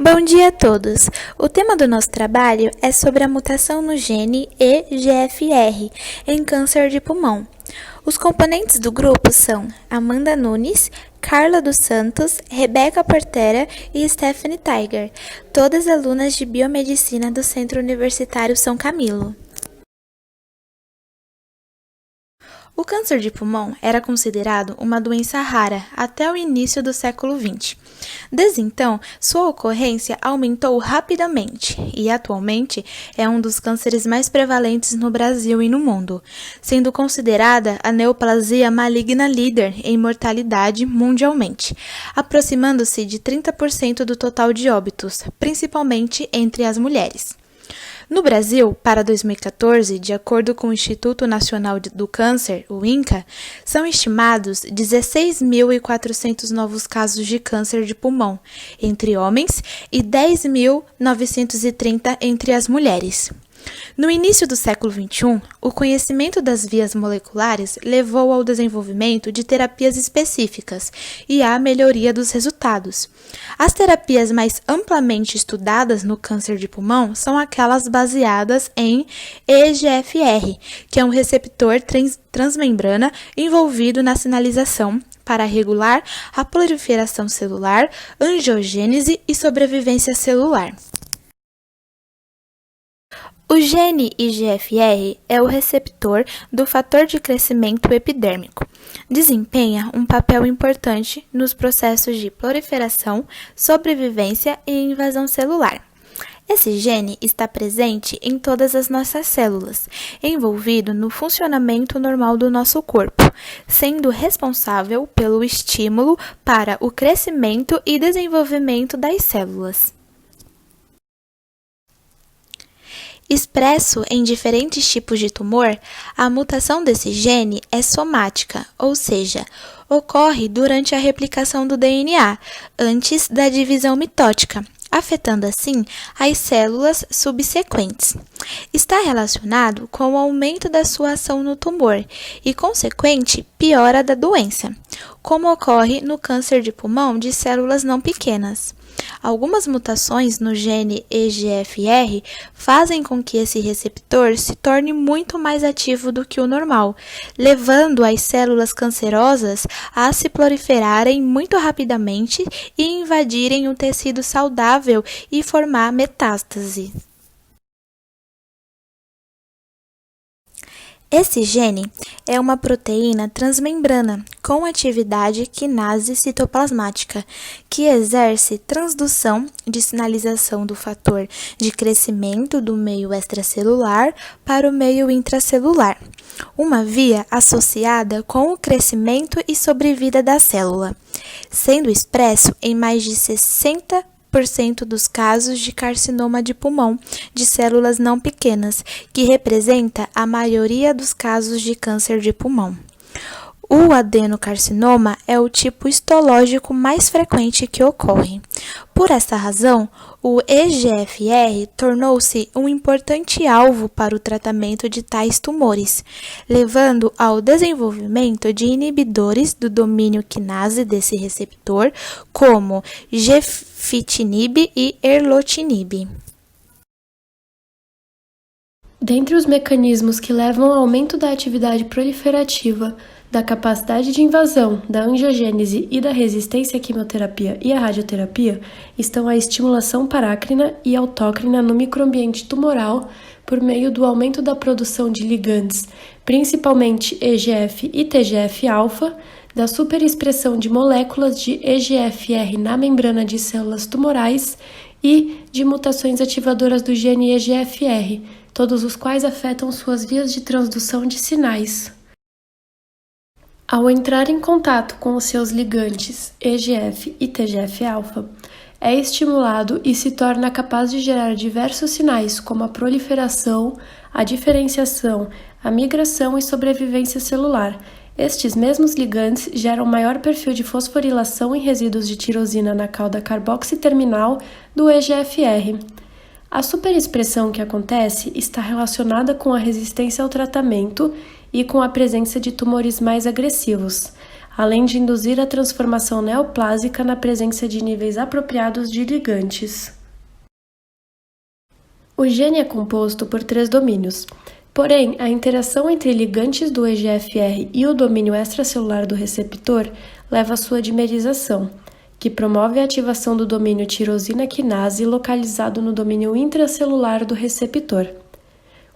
Bom dia a todos! O tema do nosso trabalho é sobre a mutação no gene EGFR em câncer de pulmão. Os componentes do grupo são Amanda Nunes, Carla dos Santos, Rebeca Portera e Stephanie Tiger, todas alunas de Biomedicina do Centro Universitário São Camilo. O câncer de pulmão era considerado uma doença rara até o início do século XX. Desde então, sua ocorrência aumentou rapidamente e, atualmente, é um dos cânceres mais prevalentes no Brasil e no mundo, sendo considerada a neoplasia maligna líder em mortalidade mundialmente, aproximando-se de 30% do total de óbitos, principalmente entre as mulheres. No Brasil, para 2014, de acordo com o Instituto Nacional do Câncer, o INCA, são estimados 16.400 novos casos de câncer de pulmão entre homens e 10.930 entre as mulheres. No início do século XXI, o conhecimento das vias moleculares levou ao desenvolvimento de terapias específicas e à melhoria dos resultados. As terapias mais amplamente estudadas no câncer de pulmão são aquelas baseadas em EGFR, que é um receptor transmembrana envolvido na sinalização para regular a proliferação celular, angiogênese e sobrevivência celular. O gene IGFR é o receptor do fator de crescimento epidérmico. Desempenha um papel importante nos processos de proliferação, sobrevivência e invasão celular. Esse gene está presente em todas as nossas células, envolvido no funcionamento normal do nosso corpo, sendo responsável pelo estímulo para o crescimento e desenvolvimento das células. Expresso em diferentes tipos de tumor, a mutação desse gene é somática, ou seja, ocorre durante a replicação do DNA, antes da divisão mitótica, afetando assim as células subsequentes. Está relacionado com o aumento da sua ação no tumor e, consequente, piora da doença, como ocorre no câncer de pulmão de células não pequenas. Algumas mutações no gene EGFR fazem com que esse receptor se torne muito mais ativo do que o normal, levando as células cancerosas a se proliferarem muito rapidamente e invadirem o tecido saudável e formar metástase. Esse gene é uma proteína transmembrana com atividade quinase citoplasmática, que exerce transdução de sinalização do fator de crescimento do meio extracelular para o meio intracelular, uma via associada com o crescimento e sobrevida da célula, sendo expresso em mais de 60% dos casos de carcinoma de pulmão de células não pequenas, que representa a maioria dos casos de câncer de pulmão. O adenocarcinoma é o tipo histológico mais frequente que ocorre. Por essa razão, o EGFR tornou-se um importante alvo para o tratamento de tais tumores, levando ao desenvolvimento de inibidores do domínio quinase desse receptor, como gefitinib e erlotinib. Dentre os mecanismos que levam ao aumento da atividade proliferativa, da capacidade de invasão, da angiogênese e da resistência à quimioterapia e à radioterapia, estão a estimulação parácrina e autócrina no microambiente tumoral por meio do aumento da produção de ligandes, principalmente EGF e TGF-alfa, da superexpressão de moléculas de EGFR na membrana de células tumorais e de mutações ativadoras do gene EGFR, todos os quais afetam suas vias de transdução de sinais. Ao entrar em contato com os seus ligandes EGF e TGF-alfa, é estimulado e se torna capaz de gerar diversos sinais, como a proliferação, a diferenciação, a migração e sobrevivência celular. Estes mesmos ligandes geram maior perfil de fosforilação em resíduos de tirosina na cauda carboxiterminal do EGFR. A superexpressão que acontece está relacionada com a resistência ao tratamento e com a presença de tumores mais agressivos. além de induzir a transformação neoplásica na presença de níveis apropriados de ligantes. O gene é composto por 3 domínios. Porém, a interação entre ligantes do EGFR e o domínio extracelular do receptor leva à sua dimerização, que promove a ativação do domínio tirosina quinase localizado no domínio intracelular do receptor.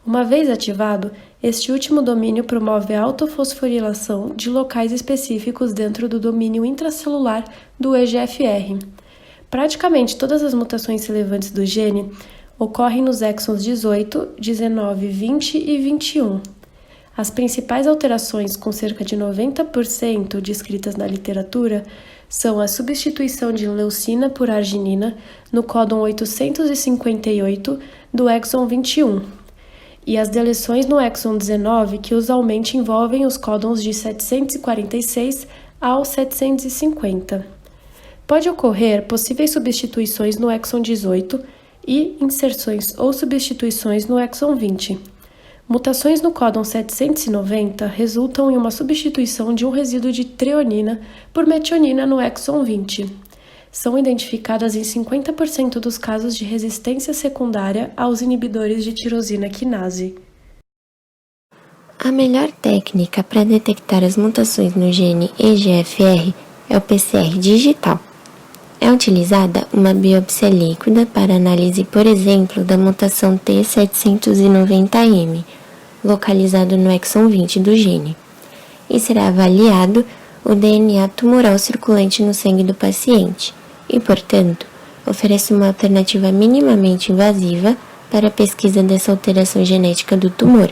Uma vez ativado, este último domínio promove a autofosforilação de locais específicos dentro do domínio intracelular do EGFR. Praticamente todas as mutações relevantes do gene ocorrem nos exons 18, 19, 20 e 21. As principais alterações, com cerca de 90% descritas na literatura, são a substituição de leucina por arginina no códon 858 do exon 21 e as deleções no exon 19 que usualmente envolvem os códons de 746 ao 750. Pode ocorrer possíveis substituições no exon 18 e inserções ou substituições no exon 20. Mutações no códon 790 resultam em uma substituição de um resíduo de treonina por metionina no exon 20. São identificadas em 50% dos casos de resistência secundária aos inibidores de tirosina quinase. A melhor técnica para detectar as mutações no gene EGFR é o PCR digital. É utilizada uma biópsia líquida para análise, por exemplo, da mutação T790M, localizado no exon 20 do gene, e será avaliado o DNA tumoral circulante no sangue do paciente e, portanto, oferece uma alternativa minimamente invasiva para a pesquisa dessa alteração genética do tumor.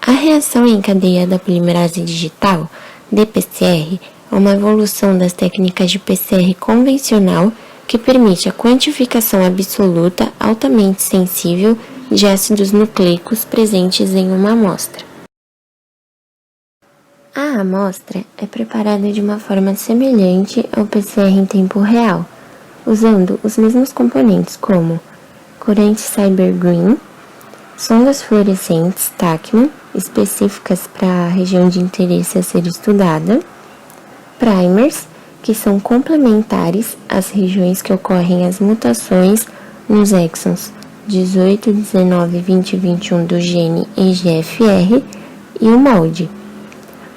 A reação em cadeia da polimerase digital, DPCR, é uma evolução das técnicas de PCR convencional que permite a quantificação absoluta altamente sensível de ácidos nucleicos presentes em uma amostra. A amostra é preparada de uma forma semelhante ao PCR em tempo real, usando os mesmos componentes como corante CyberGreen, sondas fluorescentes Tachman, específicas para a região de interesse a ser estudada, primers, que são complementares às regiões que ocorrem as mutações nos exons 18, 19, 20 e 21 do gene EGFR e o molde.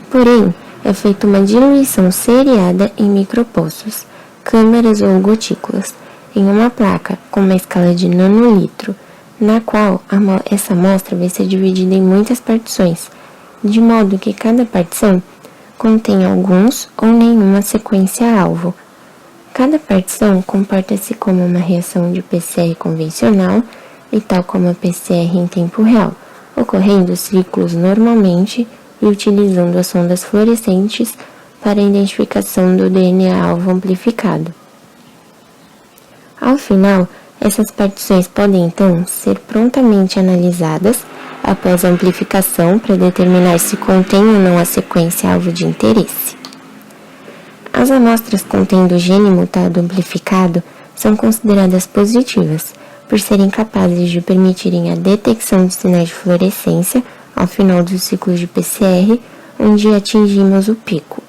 Porém, é feita uma diluição seriada em micropoços, câmaras ou gotículas, em uma placa com uma escala de nanolitro, na qual essa amostra vai ser dividida em muitas partições, de modo que cada partição contém alguns ou nenhuma sequência-alvo. Cada partição comporta-se como uma reação de PCR convencional e tal como a PCR em tempo real, ocorrendo ciclos normalmente e utilizando as sondas fluorescentes para a identificação do DNA-alvo amplificado. Ao final, essas partições podem então ser prontamente analisadas após a amplificação para determinar se contém ou não a sequência-alvo de interesse. As amostras contendo gene mutado amplificado são consideradas positivas, por serem capazes de permitirem a detecção de sinais de fluorescência ao final dos ciclos de PCR, onde atingimos o pico.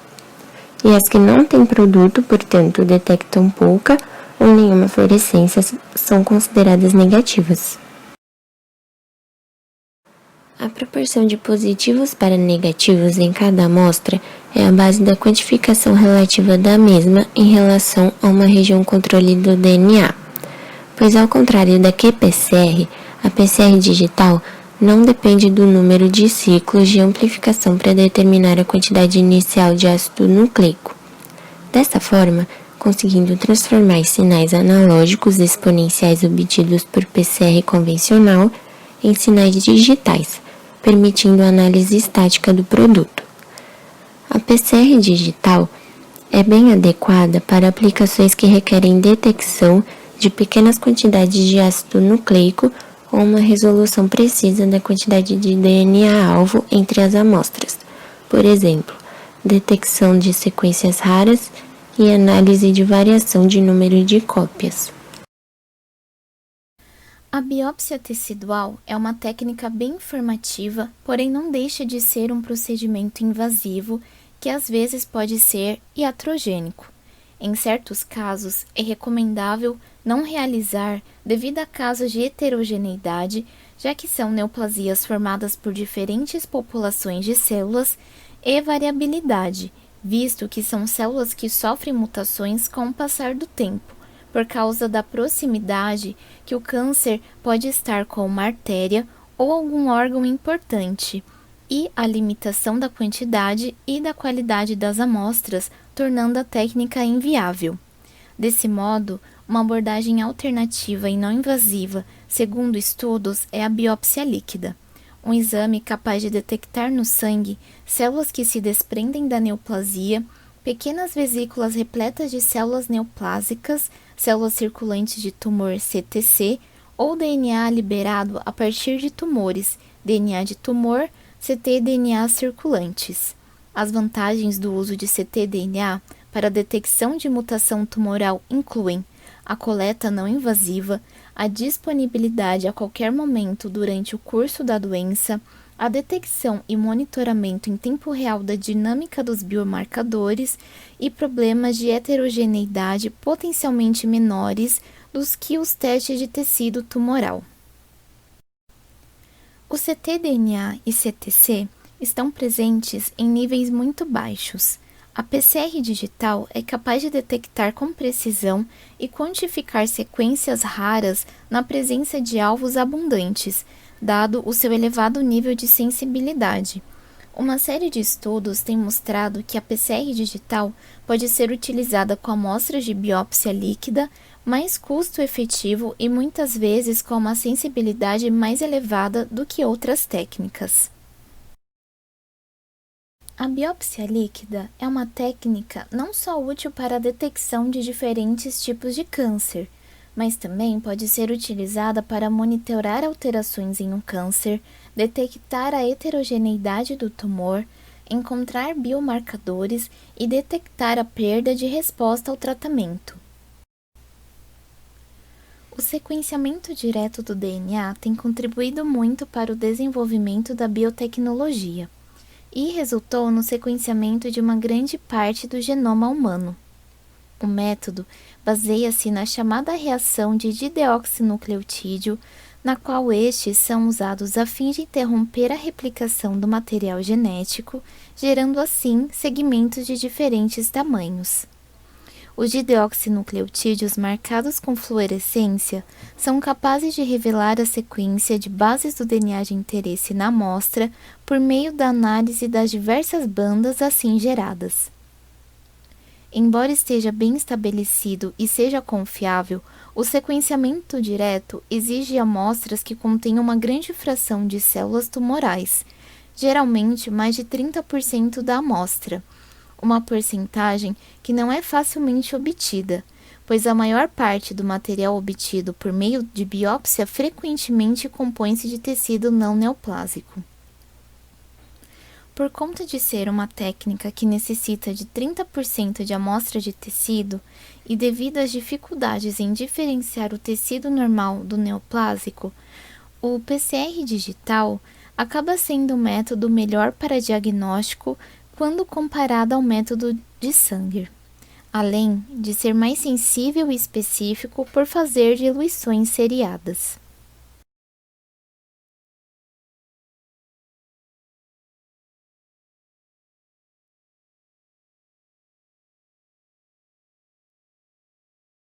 E as que não têm produto, portanto, detectam pouca ou nenhuma fluorescência, são consideradas negativas. A proporção de positivos para negativos em cada amostra é a base da quantificação relativa da mesma em relação a uma região controle do DNA, pois ao contrário da qPCR, a PCR digital não depende do número de ciclos de amplificação para determinar a quantidade inicial de ácido nucleico. Dessa forma, conseguindo transformar sinais analógicos exponenciais obtidos por PCR convencional em sinais digitais, permitindo a análise estática do produto. A PCR digital é bem adequada para aplicações que requerem detecção de pequenas quantidades de ácido nucleico ou uma resolução precisa da quantidade de DNA-alvo entre as amostras, por exemplo, detecção de sequências raras e análise de variação de número de cópias. A biópsia tecidual é uma técnica bem informativa, porém não deixa de ser um procedimento invasivo que às vezes pode ser iatrogênico. Em certos casos, é recomendável não realizar devido a casos de heterogeneidade, já que são neoplasias formadas por diferentes populações de células, e variabilidade, visto que são células que sofrem mutações com o passar do tempo, por causa da proximidade que o câncer pode estar com uma artéria ou algum órgão importante, e a limitação da quantidade e da qualidade das amostras, tornando a técnica inviável. Desse modo, uma abordagem alternativa e não invasiva, segundo estudos, é a biópsia líquida, um exame capaz de detectar no sangue células que se desprendem da neoplasia, pequenas vesículas repletas de células neoplásicas, células circulantes de tumor CTC, ou DNA liberado a partir de tumores, DNA de tumor, ctDNA circulantes. As vantagens do uso de ctDNA para a detecção de mutação tumoral incluem a coleta não invasiva, a disponibilidade a qualquer momento durante o curso da doença, a detecção e monitoramento em tempo real da dinâmica dos biomarcadores e problemas de heterogeneidade potencialmente menores dos que os testes de tecido tumoral. O ctDNA e CTC estão presentes em níveis muito baixos. A PCR digital é capaz de detectar com precisão e quantificar sequências raras na presença de alvos abundantes, dado o seu elevado nível de sensibilidade. Uma série de estudos tem mostrado que a PCR digital pode ser utilizada com amostras de biópsia líquida, mais custo-efetivo e muitas vezes com uma sensibilidade mais elevada do que outras técnicas. A biópsia líquida é uma técnica não só útil para a detecção de diferentes tipos de câncer, mas também pode ser utilizada para monitorar alterações em um câncer, detectar a heterogeneidade do tumor, encontrar biomarcadores e detectar a perda de resposta ao tratamento. O sequenciamento direto do DNA tem contribuído muito para o desenvolvimento da biotecnologia e resultou no sequenciamento de uma grande parte do genoma humano. O método baseia-se na chamada reação de dideoxinucleotídeo, na qual estes são usados a fim de interromper a replicação do material genético, gerando assim segmentos de diferentes tamanhos. Os dideoxinucleotídeos marcados com fluorescência são capazes de revelar a sequência de bases do DNA de interesse na amostra por meio da análise das diversas bandas assim geradas. Embora esteja bem estabelecido e seja confiável, o sequenciamento direto exige amostras que contenham uma grande fração de células tumorais, geralmente mais de 30% da amostra, uma porcentagem que não é facilmente obtida, pois a maior parte do material obtido por meio de biópsia frequentemente compõe-se de tecido não neoplásico. Por conta de ser uma técnica que necessita de 30% de amostra de tecido e devido às dificuldades em diferenciar o tecido normal do neoplásico, o PCR digital acaba sendo o método melhor para diagnóstico quando comparado ao método de Sanger, além de ser mais sensível e específico por fazer diluições seriadas.